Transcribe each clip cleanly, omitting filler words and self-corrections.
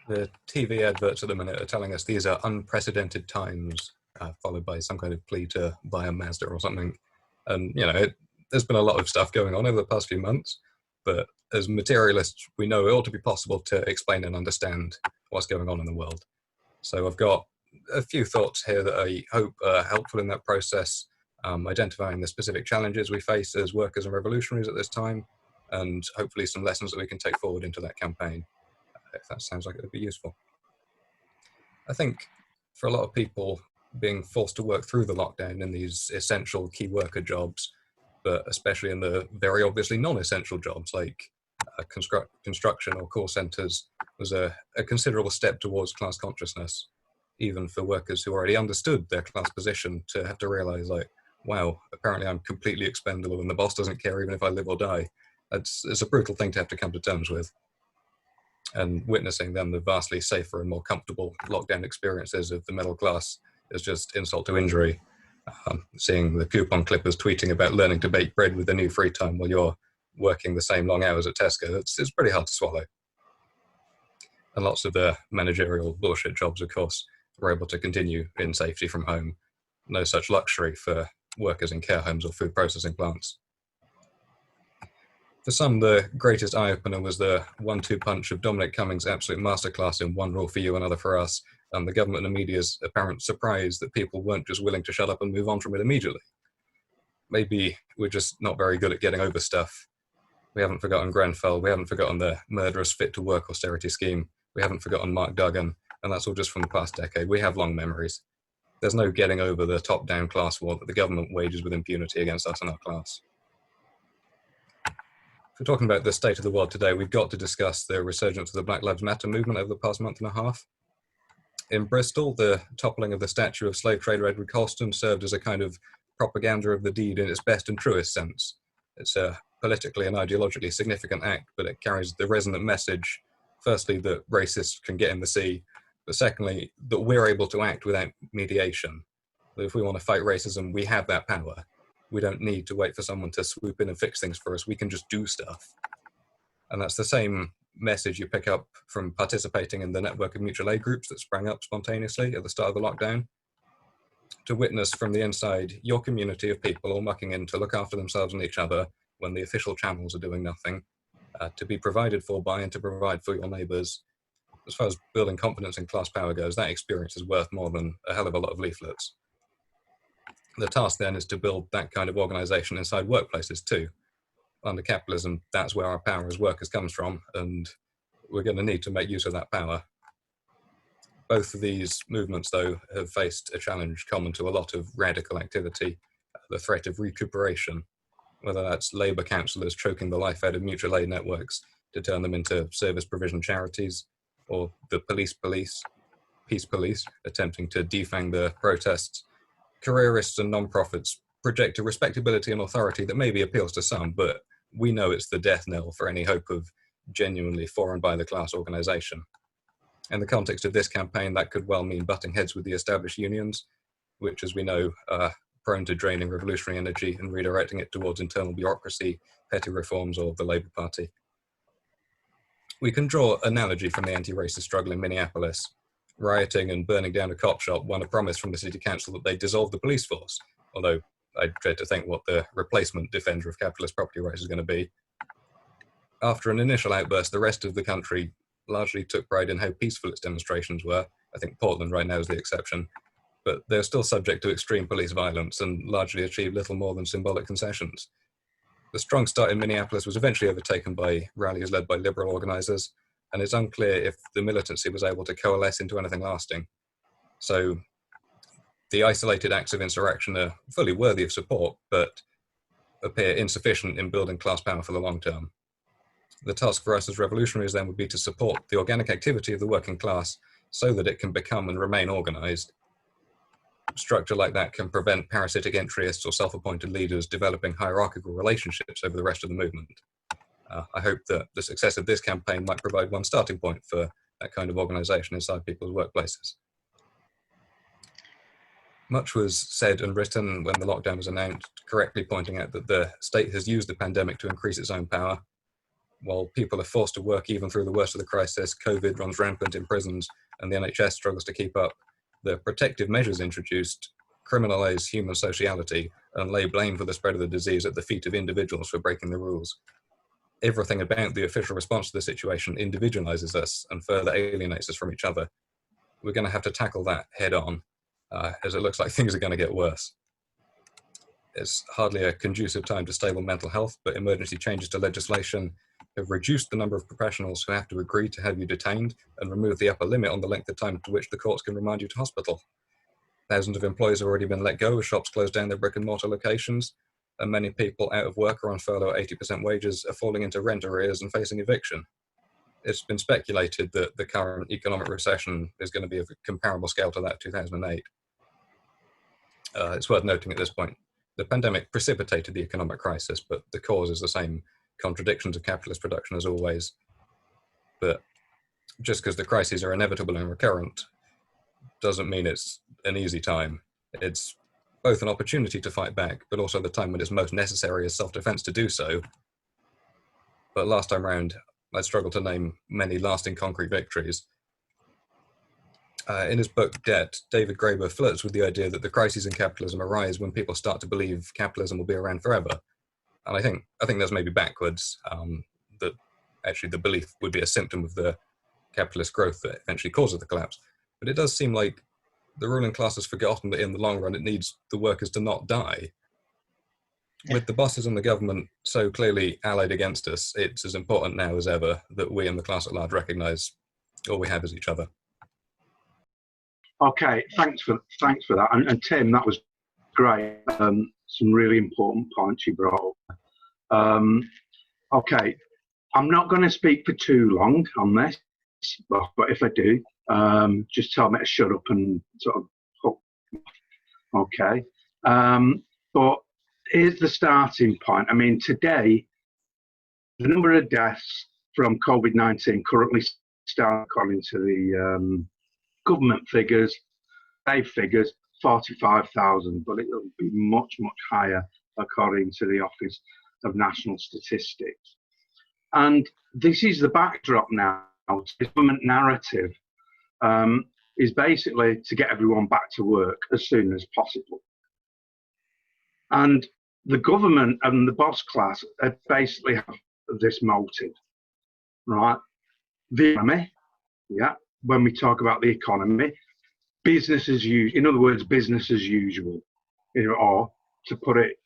The TV adverts at the minute are telling us these are unprecedented times, followed by some kind of plea to buy a Mazda or something. And, there's been a lot of stuff going on over the past few months, but as materialists, we know it ought to be possible to explain and understand what's going on in the world. So I've got a few thoughts here that I hope are helpful in that process, identifying the specific challenges we face as workers and revolutionaries at this time, and hopefully some lessons that we can take forward into that campaign, if that sounds like it would be useful. I think for a lot of people, being forced to work through the lockdown in these essential key worker jobs, but especially in the very obviously non-essential jobs like construction or call centres, was a considerable step towards class consciousness, even for workers who already understood their class position, to have to realise, like, wow, apparently I'm completely expendable and the boss doesn't care even if I live or die. It's a brutal thing to have to come to terms with. And witnessing then the vastly safer and more comfortable lockdown experiences of the middle class is just insult to injury. Seeing the coupon clippers tweeting about learning to bake bread with the new free time while you're working the same long hours at Tesco, it's pretty hard to swallow. And lots of the managerial bullshit jobs, of course, were able to continue in safety from home. No such luxury for workers in care homes or food processing plants. For some, the greatest eye-opener was the 1-2 punch of Dominic Cummings' absolute masterclass in one rule for you, another for us, and the government and media's apparent surprise that people weren't just willing to shut up and move on from it immediately. Maybe we're just not very good at getting over stuff. We haven't forgotten Grenfell, we haven't forgotten the murderous fit-to-work austerity scheme, we haven't forgotten Mark Duggan, and that's all just from the past decade. We have long memories. There's no getting over the top-down class war that the government wages with impunity against us and our class. If we're talking about the state of the world today, we've got to discuss the resurgence of the Black Lives Matter movement over the past month and a half. In Bristol, the toppling of the statue of slave trader Edward Colston served as a kind of propaganda of the deed in its best and truest sense. It's a politically and ideologically significant act, but it carries the resonant message, firstly, that racists can get in the sea, but secondly, that we're able to act without mediation. That if we want to fight racism, we have that power. We don't need to wait for someone to swoop in and fix things for us. We can just do stuff. And that's the same message you pick up from participating in the network of mutual aid groups that sprang up spontaneously at the start of the lockdown. To witness from the inside your community of people all mucking in to look after themselves and each other when the official channels are doing nothing, to be provided for by and to provide for your neighbours. As far as building confidence in class power goes, that experience is worth more than a hell of a lot of leaflets. The task then is to build that kind of organisation inside workplaces too. Under capitalism, that's where our power as workers comes from, and we're going to need to make use of that power. Both of these movements, though, have faced a challenge common to a lot of radical activity, the threat of recuperation, whether that's labour councillors choking the life out of mutual aid networks to turn them into service provision charities, or the peace police, attempting to defang the protests. Careerists and non-profits project a respectability and authority that maybe appeals to some, but we know it's the death knell for any hope of genuinely for and by the class organisation. In the context of this campaign, that could well mean butting heads with the established unions, which, as we know, are prone to draining revolutionary energy and redirecting it towards internal bureaucracy, petty reforms, or the Labour Party. We can draw analogy from the anti-racist struggle in Minneapolis. Rioting and burning down a cop shop won a promise from the city council that they'd dissolve the police force, although I dread to think what the replacement defender of capitalist property rights is going to be. After an initial outburst, the rest of the country largely took pride in how peaceful its demonstrations were. I think Portland right now is the exception, but they're still subject to extreme police violence and largely achieved little more than symbolic concessions. The strong start in Minneapolis was eventually overtaken by rallies led by liberal organisers, and it's unclear if the militancy was able to coalesce into anything lasting. So the isolated acts of insurrection are fully worthy of support, but appear insufficient in building class power for the long term. The task for us as revolutionaries then would be to support the organic activity of the working class so that it can become and remain organised. Structure like that can prevent parasitic entryists or self-appointed leaders developing hierarchical relationships over the rest of the movement. I hope that the success of this campaign might provide one starting point for that kind of organisation inside people's workplaces. Much was said and written when the lockdown was announced, correctly pointing out that the state has used the pandemic to increase its own power. while people are forced to work even through the worst of the crisis, COVID runs rampant in prisons, and the NHS struggles to keep up, the protective measures introduced criminalise human sociality and lay blame for the spread of the disease at the feet of individuals for breaking the rules. Everything about the official response to the situation individualises us and further alienates us from each other. We're going to have to tackle that head on, as it looks like things are going to get worse. It's hardly a conducive time to stable mental health, but emergency changes to legislation have reduced the number of professionals who have to agree to have you detained and removed the upper limit on the length of time to which the courts can remand you to hospital. Thousands of employees have already been let go as shops close down their brick and mortar locations, and many people out of work or on furlough at 80% wages are falling into rent arrears and facing eviction. It's been speculated that the current economic recession is going to be of a comparable scale to that of 2008. It's worth noting at this point, the pandemic precipitated the economic crisis, but the cause is the same contradictions of capitalist production as always. But just because the crises are inevitable and recurrent doesn't mean it's an easy time. It's both an opportunity to fight back, but also the time when it's most necessary as self-defense to do so. But last time round, I struggled to name many lasting concrete victories. In his book Debt, David Graeber flirts with the idea that the crises in capitalism arise when people start to believe capitalism will be around forever. And I think that's maybe backwards, that actually the belief would be a symptom of the capitalist growth that eventually causes the collapse. But it does seem like the ruling class has forgotten that in the long run it needs the workers to not die. Yeah. With the bosses and the government so clearly allied against us, it's as important now as ever that we and the class at large recognise all we have is each other. Okay, thanks for that, and Tim, that was great. Some really important points you brought up. Okay, I'm not going to speak for too long on this, but if I do, just tell me to shut up and sort of. Okay, but here's the starting point. I mean, today, the number of deaths from COVID-19 currently stand, according to the government figures, 45,000, but it will be much, much higher according to the Office of National Statistics. And this is the backdrop now. The government narrative is basically to get everyone back to work as soon as possible. And the government and the boss class basically have this motive, right? The economy, yeah, when we talk about the economy, business as usual, in other words, business as usual, or to put it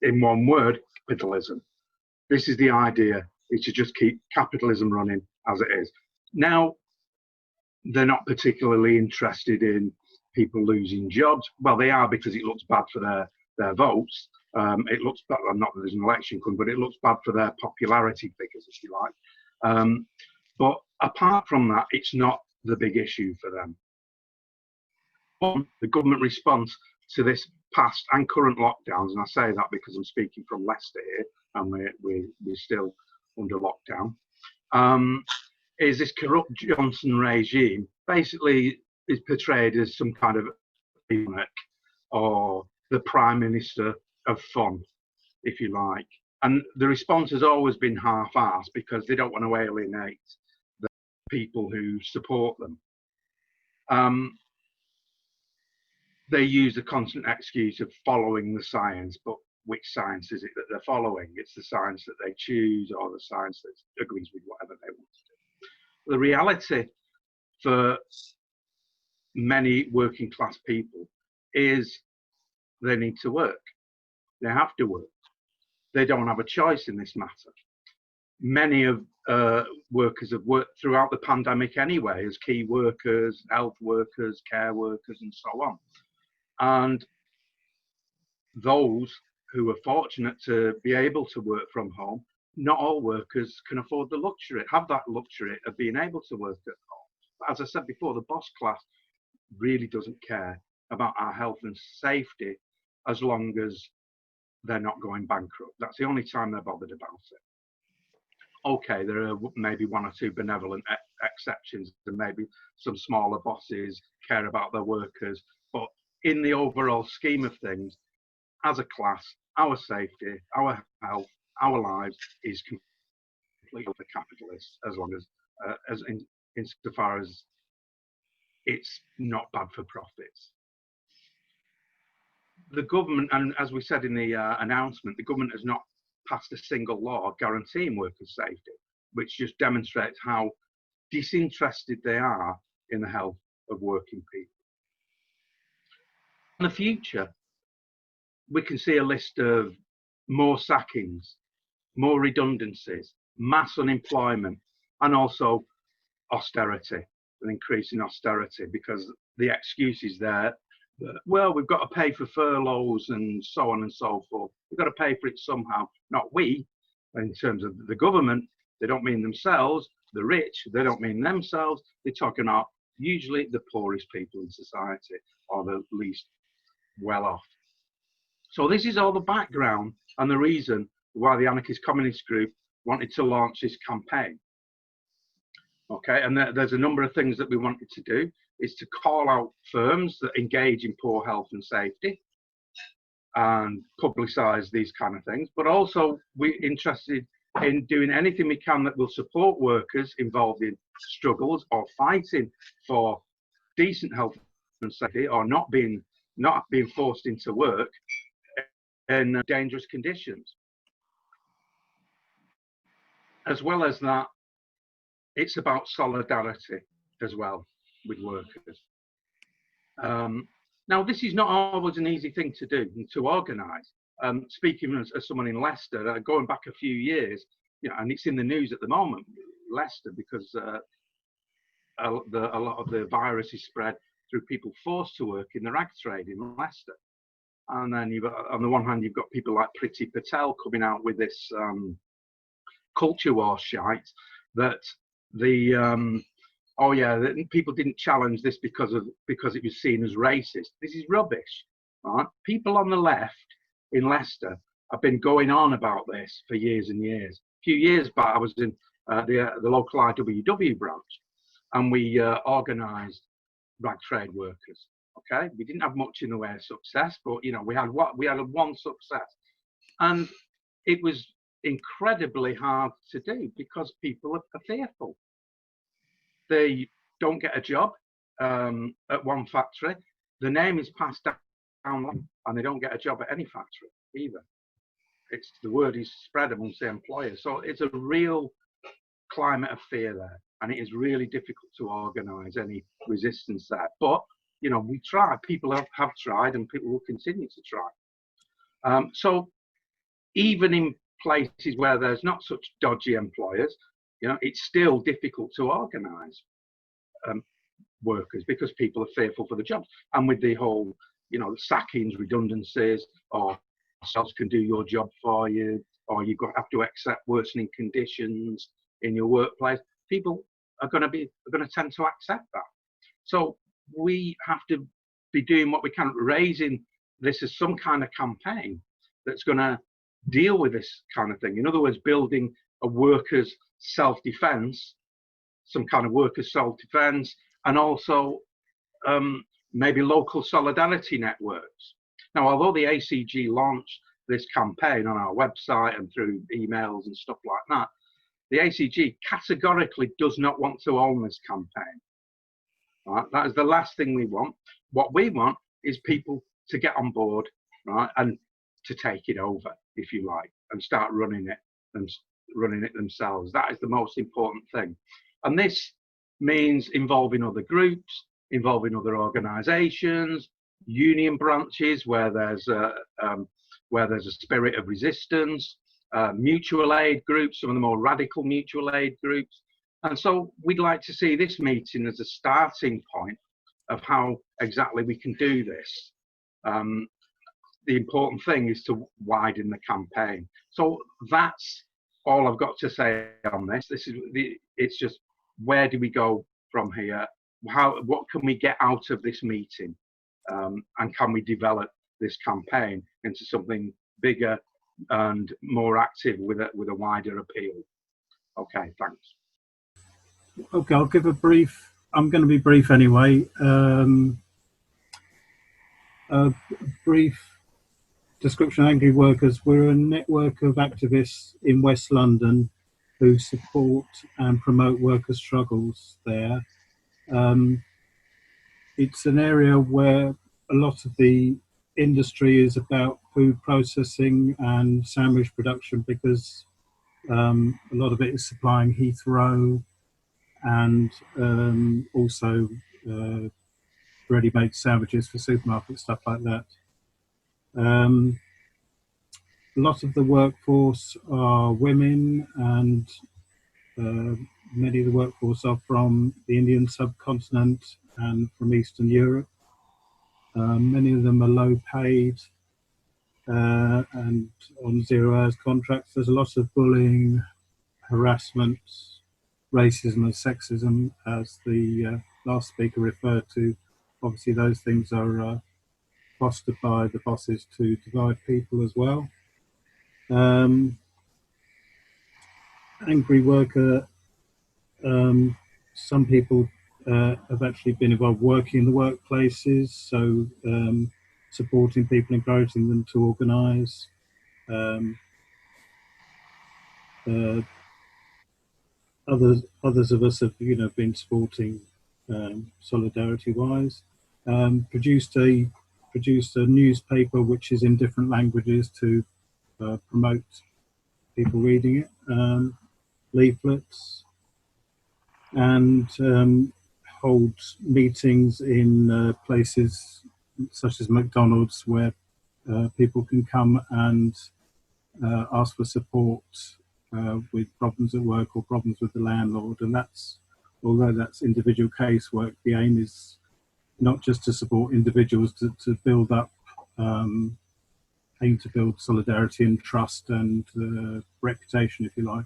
in one word, capitalism. This is the idea, is to just keep capitalism running as it is. Now, they're not particularly interested in people losing jobs. Well, they are, because it looks bad for their votes. It looks bad, not that there's an election coming, but it looks bad for their popularity figures, if you like. But apart from that, it's not the big issue for them. The government response to this past and current lockdowns, and I say that because I'm speaking from Leicester here, and we're still under lockdown, is this corrupt Johnson regime basically is portrayed as some kind of eunuch or the Prime Minister of fun, if you like. And the response has always been half-assed because they don't want to alienate the people who support them. They use the constant excuse of following the science, but which science is it that they're following? It's the science that they choose, or the science that agrees with whatever they want to do. The reality for many working class people is they need to work. They have to work. They don't have a choice in this matter. Many of workers have worked throughout the pandemic anyway as key workers, health workers, care workers, and so on. And those who are fortunate to be able to work from home, not all workers can afford the luxury, have that luxury of being able to work at home. But as I said before, the boss class really doesn't care about our health and safety as long as they're not going bankrupt. That's the only time they're bothered about it. Okay, there are maybe one or two benevolent exceptions, and maybe some smaller bosses care about their workers, but in the overall scheme of things, as a class, our safety, our health, our lives is completely for capitalists, as long as insofar as it's not bad for profits. The government, and as we said in the announcement, the government has not passed a single law guaranteeing workers' safety, which just demonstrates how disinterested they are in the health of working people. In the future, we can see a list of more sackings, more redundancies, mass unemployment, and also austerity, an increase in austerity, because the excuse is there that, well, we've got to pay for furloughs and so on and so forth. We've got to pay for it somehow. Not we, in terms of the government. They don't mean themselves. The rich, they don't mean themselves. They're talking about usually the poorest people in society, or the least well off. So this is all the background and the reason why the anarchist communist group wanted to launch this campaign. Okay, and there's a number of things that we wanted to do. Is to call out firms that engage in poor health and safety and publicise these kind of things, but also we're interested in doing anything we can that will support workers involved in struggles or fighting for decent health and safety, or not being forced into work in dangerous conditions. As well as that, it's about solidarity as well with workers. Now, this is not always an easy thing to do and to organise. Speaking as someone in Leicester, going back a few years, you know, and it's in the news at the moment, Leicester, because a lot of the virus is spread through people forced to work in the rag trade in Leicester. And then you've got, on the one hand, you've got people like Priti Patel coming out with this culture war shite that oh yeah, people didn't challenge this because it was seen as racist. This is rubbish, right? People on the left in Leicester have been going on about this for years and years. A few years back, I was in the local IWW branch, and we organised rag trade workers. Okay, we didn't have much in the way of success, but you know, we had one success, and it was incredibly hard to do because people are fearful. They don't get a job at one factory. The name is passed down, and they don't get a job at any factory either. It's the word is spread amongst the employers. So it's a real climate of fear there, and it is really difficult to organise any resistance there. But you know, we try. People have tried, and people will continue to try. So even in places where there's not such dodgy employers, you know, it's still difficult to organise workers because people are fearful for the jobs. And with the whole, you know, sackings, redundancies, or ourselves can do your job for you, or you've got have to accept worsening conditions in your workplace, people are going to tend to accept that. So we have to be doing what we can, raising this as some kind of campaign that's going to deal with this kind of thing. In other words, building a workers' self-defense, some kind of workers' self-defense, and also maybe local solidarity networks. Now, although the ACG launched this campaign on our website and through emails and stuff like that, the ACG categorically does not want to own this campaign. Right? That is the last thing we want. What we want is people to get on board, right, and to take it over, if you like, and start running it themselves. That is the most important thing. And this means involving other groups, involving other organisations, union branches where there's a spirit of resistance, mutual aid groups, some of the more radical mutual aid groups. And so we'd like to see this meeting as a starting point of how exactly we can do this. The important thing is to widen the campaign. So that's all I've got to say on this. It's just, where do we go from here? What can we get out of this meeting? And can we develop this campaign into something bigger and more active with a wider appeal? Okay, thanks. Okay, I'll give a brief. I'm going to be brief anyway. A brief description of Angry Workers. We're a network of activists in West London who support and promote worker struggles there. It's an area where a lot of the industry is about food processing and sandwich production, because a lot of it is supplying Heathrow and also ready-made sandwiches for supermarkets, stuff like that. A lot of the workforce are women, and many of the workforce are from the Indian subcontinent and from Eastern Europe. Many of them are low paid and on 0 hours contracts. There's a lot of bullying, harassment, racism and sexism, as the last speaker referred to. Obviously those things are fostered by the bosses to divide people as well. Angry worker, some people have actually been involved working in the workplaces, so supporting people, encouraging them to organise. Others of us have, been supporting solidarity-wise. Produced a newspaper which is in different languages to promote people reading it. Leaflets, and hold meetings in places such as McDonald's, where people can come and ask for support with problems at work or problems with the landlord. And although that's individual casework, the aim is not just to support individuals, to build up, aim to build solidarity and trust and reputation, if you like.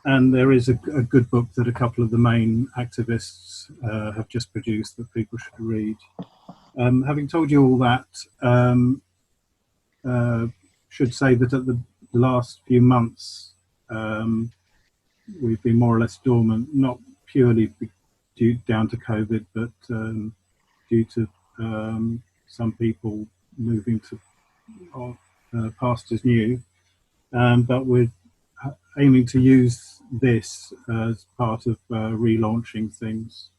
And there is a good book that a couple of the main activists have just produced that people should read. Having told you all that, should say that at the last few months, we've been more or less dormant, not purely down to COVID, but due to some people moving to pastures new. But we're aiming to use this as part of relaunching things.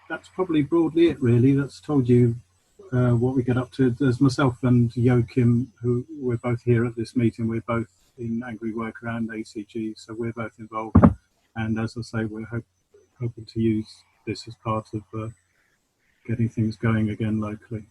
That's probably broadly it, really. That's told you what we get up to. There's myself and Joachim, who we're both here at this meeting. We're both in Angry Worker and ACG, so we're both involved. And as I say, we're hoping to use this as part of getting things going again locally.